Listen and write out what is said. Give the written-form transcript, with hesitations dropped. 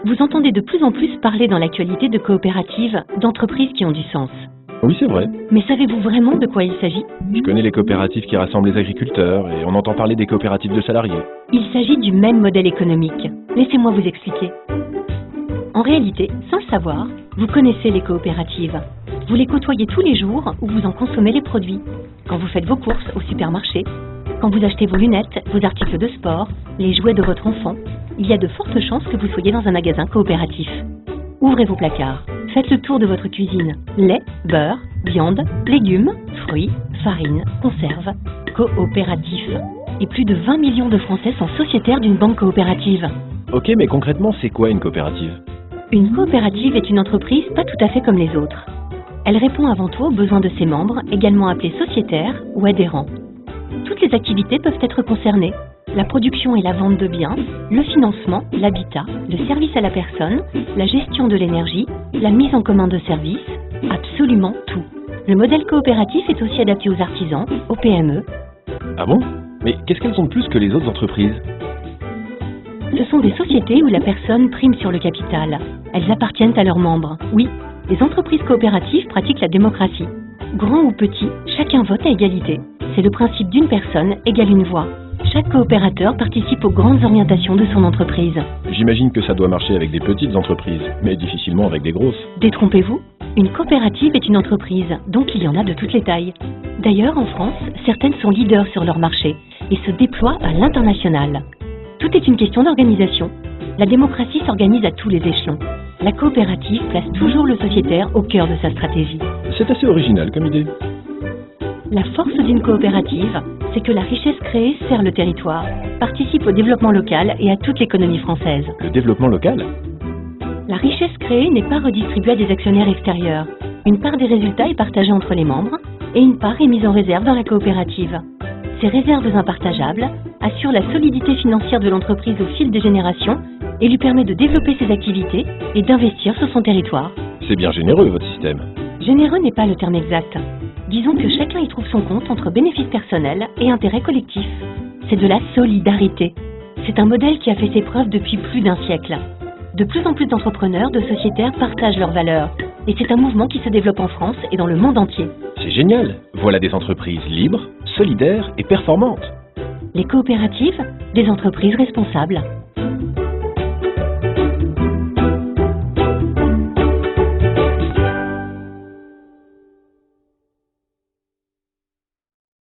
Vous entendez de plus en plus parler dans l'actualité de coopératives, d'entreprises qui ont du sens. Oui, c'est vrai. Mais savez-vous vraiment de quoi il s'agit? Je connais les coopératives qui rassemblent les agriculteurs et on entend parler des coopératives de salariés. Il s'agit du même modèle économique. Laissez-moi vous expliquer. En réalité, sans le savoir, vous connaissez les coopératives. Vous les côtoyez tous les jours ou vous en consommez les produits. Quand vous faites vos courses au supermarché, quand vous achetez vos lunettes, vos articles de sport, les jouets de votre enfant, il y a de fortes chances que vous soyez dans un magasin coopératif. Ouvrez vos placards, faites le tour de votre cuisine. Lait, beurre, viande, légumes, fruits, farine, conserves, coopératif. Et plus de 20 millions de Français sont sociétaires d'une banque coopérative. Ok, mais concrètement, c'est quoi une coopérative? Une coopérative est une entreprise pas tout à fait comme les autres. Elle répond avant tout aux besoins de ses membres, également appelés sociétaires ou adhérents. Toutes les activités peuvent être concernées. La production et la vente de biens, le financement, l'habitat, le service à la personne, la gestion de l'énergie, la mise en commun de services, absolument tout. Le modèle coopératif est aussi adapté aux artisans, aux PME. Ah bon? Mais qu'est-ce qu'elles ont de plus que les autres entreprises? Ce sont des sociétés où la personne prime sur le capital. Elles appartiennent à leurs membres. Oui, les entreprises coopératives pratiquent la démocratie. Grand ou petit, chacun vote à égalité. C'est le principe d'une personne égale une voix. Chaque coopérateur participe aux grandes orientations de son entreprise. J'imagine que ça doit marcher avec des petites entreprises, mais difficilement avec des grosses. Détrompez-vous, une coopérative est une entreprise, donc il y en a de toutes les tailles. D'ailleurs, en France, certaines sont leaders sur leur marché et se déploient à l'international. Tout est une question d'organisation. La démocratie s'organise à tous les échelons. La coopérative place toujours le sociétaire au cœur de sa stratégie. C'est assez original comme idée. La force d'une coopérative, c'est que la richesse créée sert le territoire, participe au développement local et à toute l'économie française. Le développement local? La richesse créée n'est pas redistribuée à des actionnaires extérieurs. Une part des résultats est partagée entre les membres et une part est mise en réserve dans la coopérative. Ces réserves impartageables assurent la solidité financière de l'entreprise au fil des générations et lui permet de développer ses activités et d'investir sur son territoire. C'est bien généreux, votre système. Généreux n'est pas le terme exact. Disons que chacun y trouve son compte entre bénéfices personnels et intérêts collectifs. C'est de la solidarité. C'est un modèle qui a fait ses preuves depuis plus d'un siècle. De plus en plus d'entrepreneurs, de sociétaires partagent leurs valeurs. Et c'est un mouvement qui se développe en France et dans le monde entier. C'est génial. Voilà des entreprises libres, solidaires et performantes. Les coopératives, des entreprises responsables.